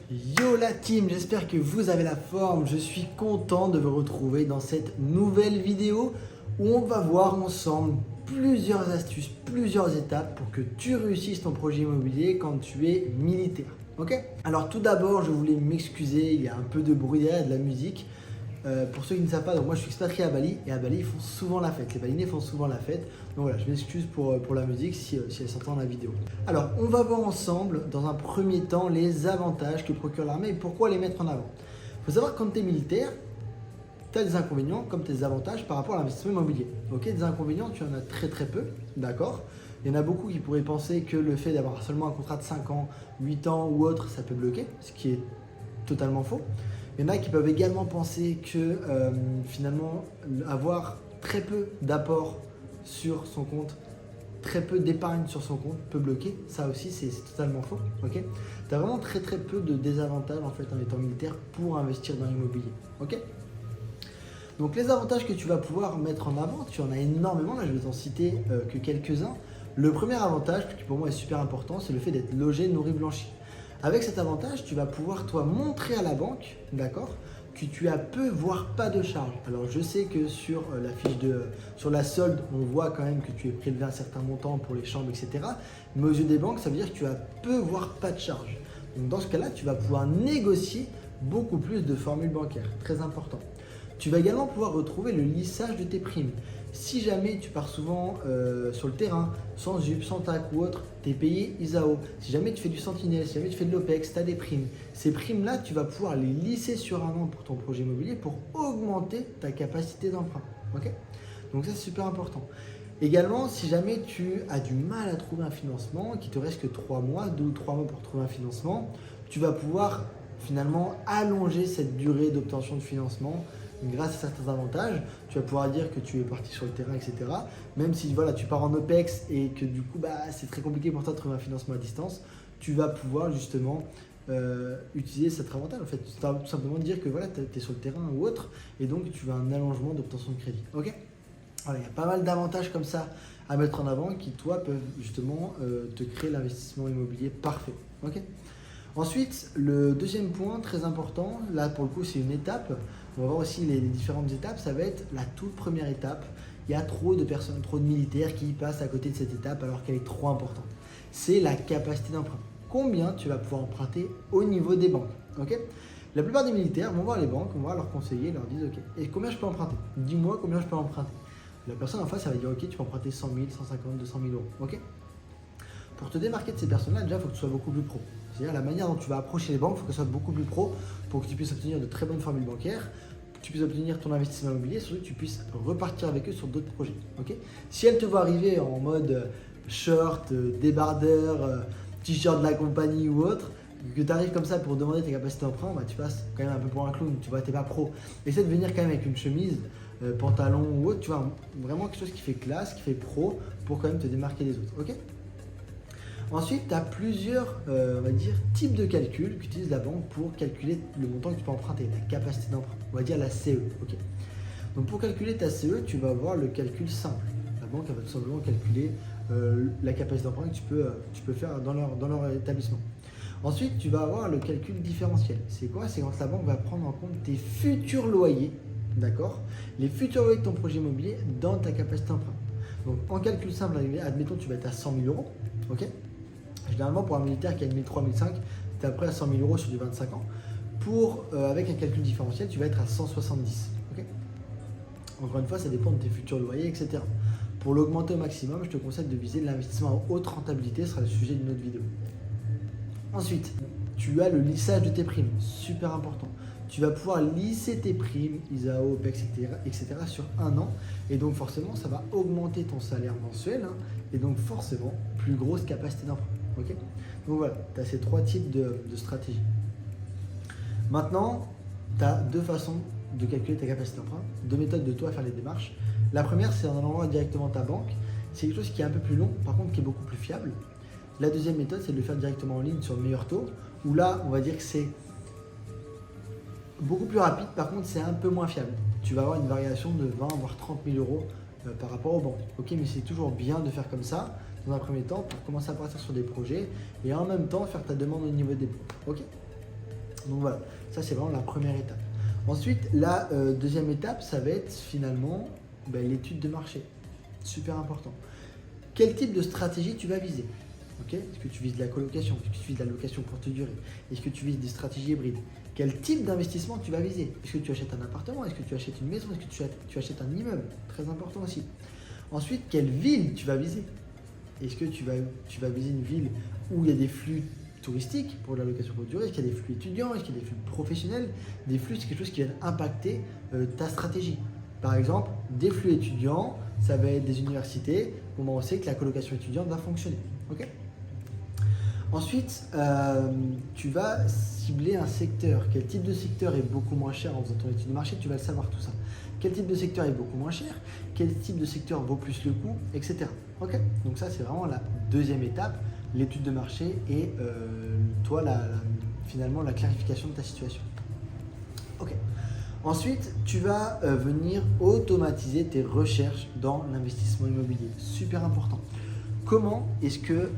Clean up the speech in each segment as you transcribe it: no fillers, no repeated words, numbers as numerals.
Yo la team, j'espère que vous avez la forme. Je suis content de vous retrouver dans cette nouvelle vidéo où on va voir ensemble plusieurs astuces, plusieurs étapes pour que tu réussisses ton projet immobilier quand tu es militaire. Ok? Alors tout d'abord, je voulais m'excuser, il y a un peu de bruit derrière, de la musique. Pour ceux qui ne savent pas, donc moi je suis expatrié à Bali et à Bali ils font souvent la fête, les Balinais font souvent la fête. Donc voilà, je m'excuse pour la musique si elle s'entend dans la vidéo. Alors on va voir ensemble dans un premier temps les avantages que procure l'armée et pourquoi les mettre en avant. Il faut savoir que quand tu es militaire, tu as des inconvénients comme tes avantages par rapport à l'investissement immobilier. Ok, des inconvénients, tu en as très peu, d'accord. Il y en a beaucoup qui pourraient penser que le fait d'avoir seulement un contrat de 5 ans, 8 ans ou autre, ça peut bloquer, ce qui est totalement faux. Il y en a qui peuvent également penser que finalement avoir très peu d'apport sur son compte, très peu d'épargne sur son compte peut bloquer. Ça aussi c'est totalement faux. Okay, tu as vraiment très peu de désavantages en fait en étant militaire pour investir dans l'immobilier. Okay, donc les avantages que tu vas pouvoir mettre en avant, tu en as énormément, là je vais t'en citer que quelques-uns. Le premier avantage qui pour moi est super important, c'est le fait d'être logé, nourri, blanchi. Avec cet avantage, tu vas pouvoir toi montrer à la banque, d'accord, que tu as peu voire pas de charges. Alors je sais que sur la fiche sur la solde, on voit quand même que tu es prélevé un certain montant pour les chambres, etc. Mais aux yeux des banques, ça veut dire que tu as peu voire pas de charges. Donc dans ce cas-là, tu vas pouvoir négocier beaucoup plus de formules bancaires, très important. Tu vas également pouvoir retrouver le lissage de tes primes. Si jamais tu pars souvent sur le terrain, sans UP, sans TAC ou autre, tu es payé ISAO. Si jamais tu fais du Sentinelle, si jamais tu fais de l'OPEX, tu as des primes. Ces primes-là, tu vas pouvoir les lisser sur un an pour ton projet immobilier pour augmenter ta capacité d'emprunt. Okay, donc ça, c'est super important. Également, si jamais tu as du mal à trouver un financement, qu'il te reste que 3 mois, 2 ou 3 mois pour trouver un financement, tu vas pouvoir finalement allonger cette durée d'obtention de financement. Grâce à certains avantages, tu vas pouvoir dire que tu es parti sur le terrain, etc. Même si voilà, tu pars en OPEX et que du coup c'est très compliqué pour toi de trouver un financement à distance, tu vas pouvoir justement utiliser cet avantage. En fait, tout simplement dire que voilà, tu es sur le terrain ou autre et donc tu veux un allongement d'obtention de crédit. Ok, voilà, il y a pas mal d'avantages comme ça à mettre en avant qui toi peuvent justement te créer l'investissement immobilier parfait. Ok. Ensuite, le deuxième point très important, là pour le coup c'est une étape, on va voir aussi les différentes étapes, ça va être la toute première étape. Il y a trop de personnes, trop de militaires qui passent à côté de cette étape alors qu'elle est trop importante. C'est la capacité d'emprunt. Combien tu vas pouvoir emprunter au niveau des banques, okay. La plupart des militaires vont voir les banques, vont voir leurs conseillers, leur disent ok, et combien je peux emprunter? Dis-moi combien je peux emprunter. La personne en face, elle va dire ok, tu peux emprunter 100 000, 150, 200 000 euros, ok. Pour te démarquer de ces personnes-là, déjà, il faut que tu sois beaucoup plus pro. C'est-à-dire la manière dont tu vas approcher les banques, il faut que ce soit beaucoup plus pro pour que tu puisses obtenir de très bonnes formules bancaires, que tu puisses obtenir ton investissement immobilier, surtout que tu puisses repartir avec eux sur d'autres projets. Okay, si elles te voient arriver en mode short, débardeur, t-shirt de la compagnie ou autre, que tu arrives comme ça pour demander tes capacités d'emprunt, tu passes quand même un peu pour un clown, tu vois, t'es pas pro. Essaie de venir quand même avec une chemise, pantalon ou autre, tu vois, vraiment quelque chose qui fait classe, qui fait pro pour quand même te démarquer des autres. Ok. Ensuite, tu as plusieurs on va dire, types de calculs qu'utilise la banque pour calculer le montant que tu peux emprunter, ta capacité d'emprunt, on va dire la CE. Okay. Donc pour calculer ta CE, tu vas avoir le calcul simple. La banque elle va tout simplement calculer la capacité d'emprunt que tu peux faire dans leur établissement. Ensuite, tu vas avoir le calcul différentiel. C'est quoi? C'est quand la banque va prendre en compte tes futurs loyers, d'accord? Les futurs loyers de ton projet immobilier dans ta capacité d'emprunt. Donc en calcul simple, admettons tu vas être à 100 000 euros, ok? Généralement, pour un militaire qui a 1003, 1005, tu es à peu près à 100 000 euros sur du 25 ans. Avec un calcul différentiel, tu vas être à 170. Okay, encore une fois, ça dépend de tes futurs loyers, etc. Pour l'augmenter au maximum, je te conseille de viser l'investissement en haute rentabilité. Ce sera le sujet d'une autre vidéo. Ensuite, tu as le lissage de tes primes. Super important. Tu vas pouvoir lisser tes primes, ISAO, OPEX, etc. sur un an. Et donc forcément, ça va augmenter ton salaire mensuel. Et donc forcément, plus grosse capacité d'emprunt. Okay, donc voilà, tu as ces 3 types de stratégies. Maintenant, tu as 2 façons de calculer ta capacité d'emprunt, 2 méthodes de toi à faire les démarches. La première, c'est en allant directement ta banque. C'est quelque chose qui est un peu plus long, par contre qui est beaucoup plus fiable. La deuxième méthode, c'est de le faire directement en ligne sur le meilleur taux, où là, on va dire que c'est beaucoup plus rapide, par contre c'est un peu moins fiable. Tu vas avoir une variation de 20 voire 30 000 euros par rapport aux banques. Ok, mais c'est toujours bien de faire comme ça dans un premier temps pour commencer à partir sur des projets et en même temps faire ta demande au niveau des banques. Ok. Donc voilà, ça c'est vraiment la première étape. Ensuite, la deuxième étape, ça va être finalement l'étude de marché. Super important. Quel type de stratégie tu vas viser? Est-ce que tu vises de la colocation? Est-ce que tu vises de la location courte durée? Est-ce que tu vises des stratégies hybrides? Quel type d'investissement tu vas viser? Est-ce que tu achètes un appartement? Est-ce que tu achètes une maison? Est-ce que tu achètes un immeuble? Très important aussi. Ensuite, quelle ville tu vas viser? Est-ce que tu vas viser une ville où il y a des flux touristiques pour la location courte durée? Est-ce qu'il y a des flux étudiants? Est-ce qu'il y a des flux professionnels? Des flux, c'est quelque chose qui va impacter ta stratégie. Par exemple, des flux étudiants, ça va être des universités où on sait que la colocation étudiante va fonctionner. Ensuite, tu vas cibler un secteur. Quel type de secteur est beaucoup moins cher en faisant ton étude de marché? Tu vas le savoir tout ça. Quel type de secteur est beaucoup moins cher? Quel type de secteur vaut plus le coup? Etc. Donc ça, c'est vraiment la deuxième étape, l'étude de marché et toi, finalement, la clarification de ta situation. Ensuite, tu vas venir automatiser tes recherches dans l'investissement immobilier. Super important. Comment est-ce que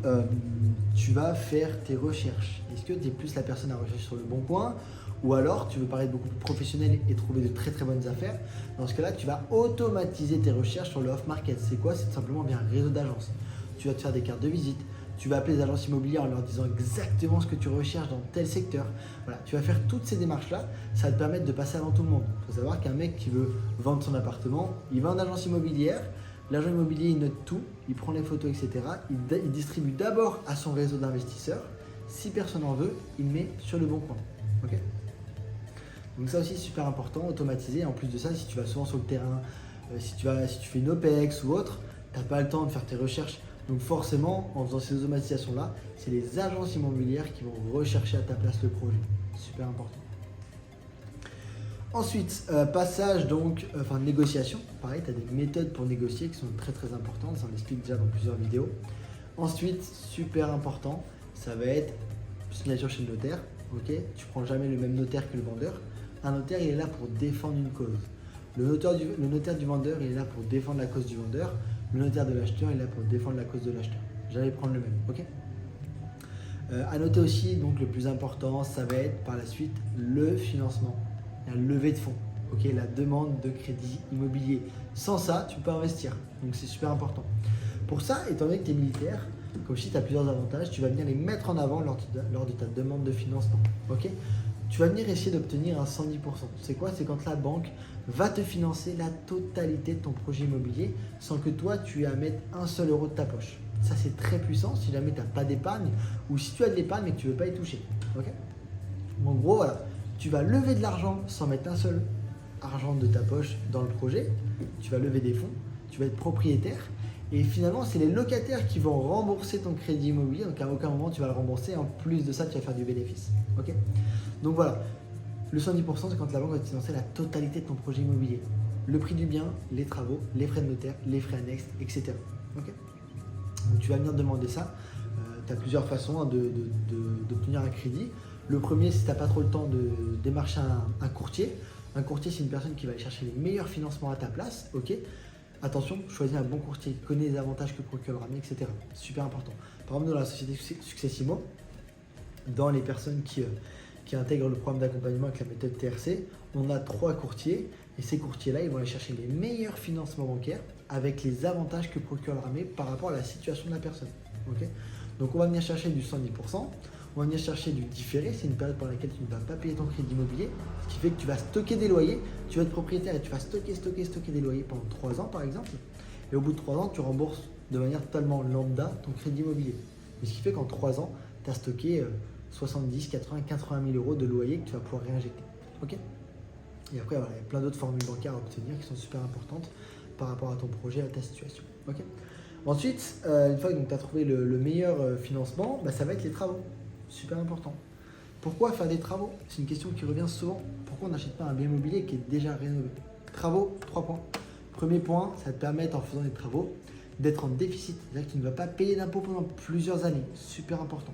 tu vas faire tes recherches? Est-ce que tu es plus la personne à rechercher sur le bon coin ou alors tu veux paraître beaucoup plus professionnel et trouver de très très bonnes affaires? Dans ce cas-là, tu vas automatiser tes recherches sur le off-market. C'est quoi? C'est tout simplement un réseau d'agences. Tu vas te faire des cartes de visite. Tu vas appeler les agences immobilières en leur disant exactement ce que tu recherches dans tel secteur. Voilà, tu vas faire toutes ces démarches-là. Ça va te permettre de passer avant tout le monde. Il faut savoir qu'un mec qui veut vendre son appartement, il va en agence immobilière. L'agent immobilier, il note tout, il prend les photos, etc. Il distribue d'abord à son réseau d'investisseurs. Si personne en veut, il met sur le bon coin. Donc ça aussi, c'est super important, automatisé. En plus de ça, si tu vas souvent sur le terrain, si tu fais une OPEX ou autre, tu n'as pas le temps de faire tes recherches. Donc forcément, en faisant ces automatisations-là, c'est les agences immobilières qui vont rechercher à ta place le projet. Super important. Ensuite, passage négociation. Pareil, tu as des méthodes pour négocier qui sont très très importantes. Ça, on l'explique déjà dans plusieurs vidéos. Ensuite, super important, ça va être signature chez le notaire. Tu prends jamais le même notaire que le vendeur. Un notaire, il est là pour défendre une cause. Le notaire du vendeur, il est là pour défendre la cause du vendeur. Le notaire de l'acheteur, il est là pour défendre la cause de l'acheteur. J'allais prendre le même. À noter aussi, donc le plus important, ça va être par la suite le financement. La levée de fonds, la demande de crédit immobilier. Sans ça, tu ne peux pas investir. Donc c'est super important. Pour ça, étant donné que tu es militaire, comme je dis, tu as plusieurs avantages, tu vas venir les mettre en avant lors de ta demande de financement. Tu vas venir essayer d'obtenir un 110%. C'est quoi? C'est quand la banque va te financer la totalité de ton projet immobilier sans que toi, tu aies à mettre un seul euro de ta poche. Ça, c'est très puissant si jamais tu n'as pas d'épargne ou si tu as de l'épargne mais que tu ne veux pas y toucher. En gros, voilà. Tu vas lever de l'argent sans mettre un seul argent de ta poche dans le projet. Tu vas lever des fonds, tu vas être propriétaire. Et finalement, c'est les locataires qui vont rembourser ton crédit immobilier. Donc à aucun moment, tu vas le rembourser. En plus de ça, tu vas faire du bénéfice. Donc voilà, le 110%, c'est quand la banque va te financer la totalité de ton projet immobilier. Le prix du bien, les travaux, les frais de notaire, les frais annexes, etc. Donc tu vas venir demander ça. Tu as plusieurs façons d'obtenir un crédit. Le premier, si tu n'as pas trop le temps de démarcher un courtier. Un courtier, c'est une personne qui va aller chercher les meilleurs financements à ta place. Attention, choisis un bon courtier, connais les avantages que procure le rami, etc. Super important. Par exemple, dans la société Successimo, dans les personnes qui intègrent le programme d'accompagnement avec la méthode TRC, on a 3 courtiers et ces courtiers-là, ils vont aller chercher les meilleurs financements bancaires avec les avantages que procure le rami par rapport à la situation de la personne. Donc on va venir chercher du 110%. On va venir chercher du différé, c'est une période pendant laquelle tu ne vas pas payer ton crédit immobilier, ce qui fait que tu vas stocker des loyers, tu vas être propriétaire et tu vas stocker des loyers pendant 3 ans par exemple. Et au bout de 3 ans, tu rembourses de manière totalement lambda ton crédit immobilier. Et ce qui fait qu'en 3 ans, tu as stocké 70, 80, 80 000 euros de loyer que tu vas pouvoir réinjecter. Et après, voilà, il y a plein d'autres formules bancaires à obtenir qui sont super importantes par rapport à ton projet, à ta situation. Ensuite, une fois que tu as trouvé le meilleur financement, ça va être les travaux. Super important. Pourquoi faire des travaux? C'est une question qui revient souvent. Pourquoi on n'achète pas un bien immobilier qui est déjà rénové? Travaux, 3 points. Premier point, ça va te permettre en faisant des travaux d'être en déficit. C'est-à-dire que tu ne vas pas payer d'impôts pendant plusieurs années. Super important.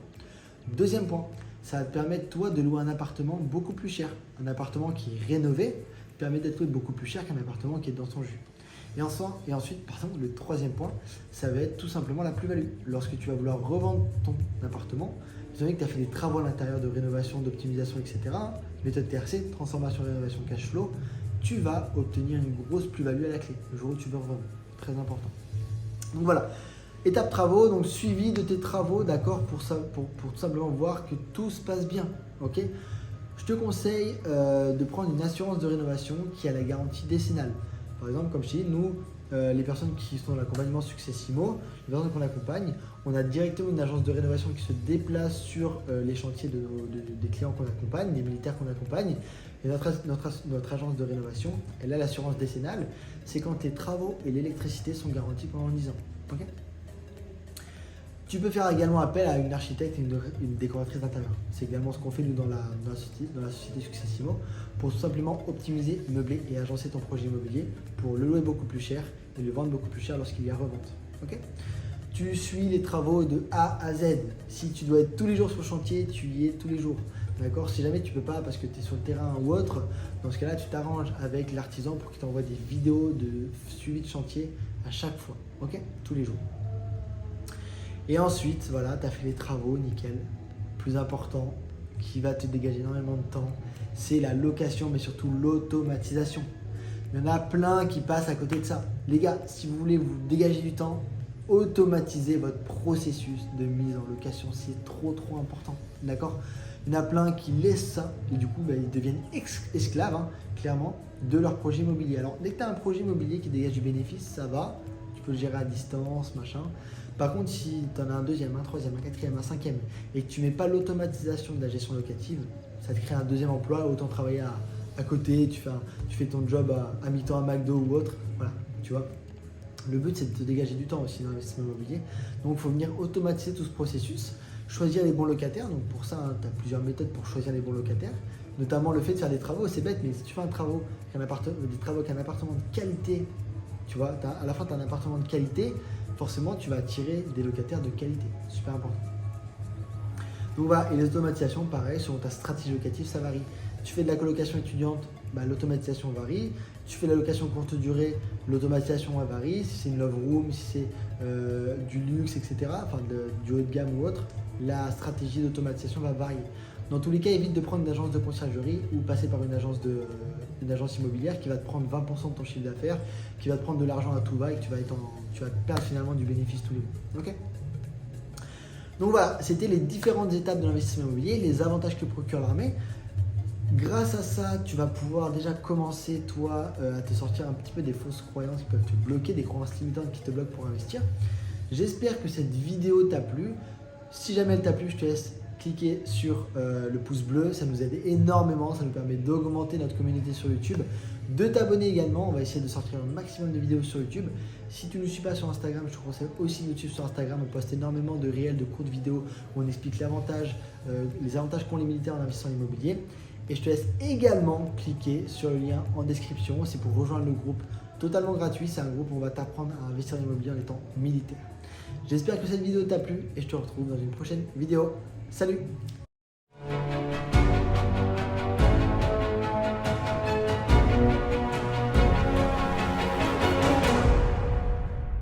Deuxième point, ça va te permettre toi de louer un appartement beaucoup plus cher. Un appartement qui est rénové permet d'être loué beaucoup plus cher qu'un appartement qui est dans son jus. Et ensuite, le troisième point, ça va être tout simplement la plus-value. Lorsque tu vas vouloir revendre ton appartement, étant donné que tu as fait des travaux à l'intérieur de rénovation, d'optimisation, etc., méthode TRC, transformation, rénovation, cash flow, tu vas obtenir une grosse plus-value à la clé, le jour où tu veux revendre. Très important. Donc voilà, étape travaux, donc suivi de tes travaux, d'accord, pour tout simplement voir que tout se passe bien, ok. Je te conseille de prendre une assurance de rénovation qui a la garantie décennale. Par exemple, comme je dis, nous, les personnes qui sont dans l'accompagnement Successimo, les personnes qu'on accompagne, on a directement une agence de rénovation qui se déplace sur les chantiers des clients qu'on accompagne, des militaires qu'on accompagne. Et notre agence de rénovation, elle a l'assurance décennale, c'est quand tes travaux et l'électricité sont garantis pendant 10 ans. Okay. Tu peux faire également appel à une architecte et une décoratrice d'intérieur. C'est également ce qu'on fait nous dans la société Successimo pour tout simplement optimiser, meubler et agencer ton projet immobilier pour le louer beaucoup plus cher et le vendre beaucoup plus cher lorsqu'il y a revente. Okay. Tu suis les travaux de A à Z. Si tu dois être tous les jours sur le chantier, tu y es tous les jours. D'accord. Si jamais tu ne peux pas parce que tu es sur le terrain ou autre, dans ce cas-là, tu t'arranges avec l'artisan pour qu'il t'envoie des vidéos de suivi de chantier à chaque fois. Ok. Tous les jours. Et ensuite, voilà, tu as fait les travaux, nickel. Plus important, qui va te dégager énormément de temps, c'est la location, mais surtout l'automatisation. Il y en a plein qui passent à côté de ça. Les gars, si vous voulez vous dégager du temps, automatisez votre processus de mise en location. C'est trop important. D'accord? Il y en a plein qui laissent ça et du coup, ils deviennent esclaves, hein, clairement, de leur projet immobilier. Alors, dès que tu as un projet immobilier qui dégage du bénéfice, ça va. Tu peux le gérer à distance, machin. Par contre, si tu en as un deuxième, un troisième, un quatrième, un cinquième et que tu ne mets pas l'automatisation de la gestion locative, ça te crée un deuxième emploi, autant travailler à côté, tu fais ton job à mi-temps à McDo ou autre. Voilà, tu vois. Le but, c'est de te dégager du temps aussi dans l'investissement immobilier. Donc, il faut venir automatiser tout ce processus, choisir les bons locataires. Donc, pour ça, tu as plusieurs méthodes pour choisir les bons locataires, notamment le fait de faire des travaux. C'est bête, mais si tu fais des travaux avec un appartement de qualité, tu vois, à la fin, tu as un appartement de qualité, forcément, tu vas attirer des locataires de qualité. Super important. Donc voilà, et les automatisations, pareil, selon ta stratégie locative, ça varie. Tu fais de la colocation étudiante, l'automatisation varie. Tu fais de la location courte durée, l'automatisation varie. Si c'est une love room, si c'est du luxe, etc., enfin du haut de gamme ou autre, la stratégie d'automatisation va varier. Dans tous les cas, évite de prendre une agence de conciergerie ou passer par une agence immobilière qui va te prendre 20% de ton chiffre d'affaires, qui va te prendre de l'argent à tout va et que tu vas perdre finalement du bénéfice tous les mois. Okay. Donc voilà, c'était les différentes étapes de l'investissement immobilier, les avantages que procure l'armée. Grâce à ça, tu vas pouvoir déjà commencer, toi, à te sortir un petit peu des fausses croyances qui peuvent te bloquer, des croyances limitantes qui te bloquent pour investir. J'espère que cette vidéo t'a plu. Si jamais elle t'a plu, je te laisse cliquer sur le pouce bleu, ça nous aide énormément, ça nous permet d'augmenter notre communauté sur YouTube, de t'abonner également, on va essayer de sortir un maximum de vidéos sur YouTube. Si tu ne nous suis pas sur Instagram, je te conseille aussi de nous suivre sur Instagram, on poste énormément de réels, de courtes vidéos où on explique les avantages qu'ont les militaires en investissement immobilier. Et je te laisse également cliquer sur le lien en description, c'est pour rejoindre le groupe totalement gratuit, c'est un groupe où on va t'apprendre à investir en immobilier en étant militaire. J'espère que cette vidéo t'a plu et je te retrouve dans une prochaine vidéo. Salut!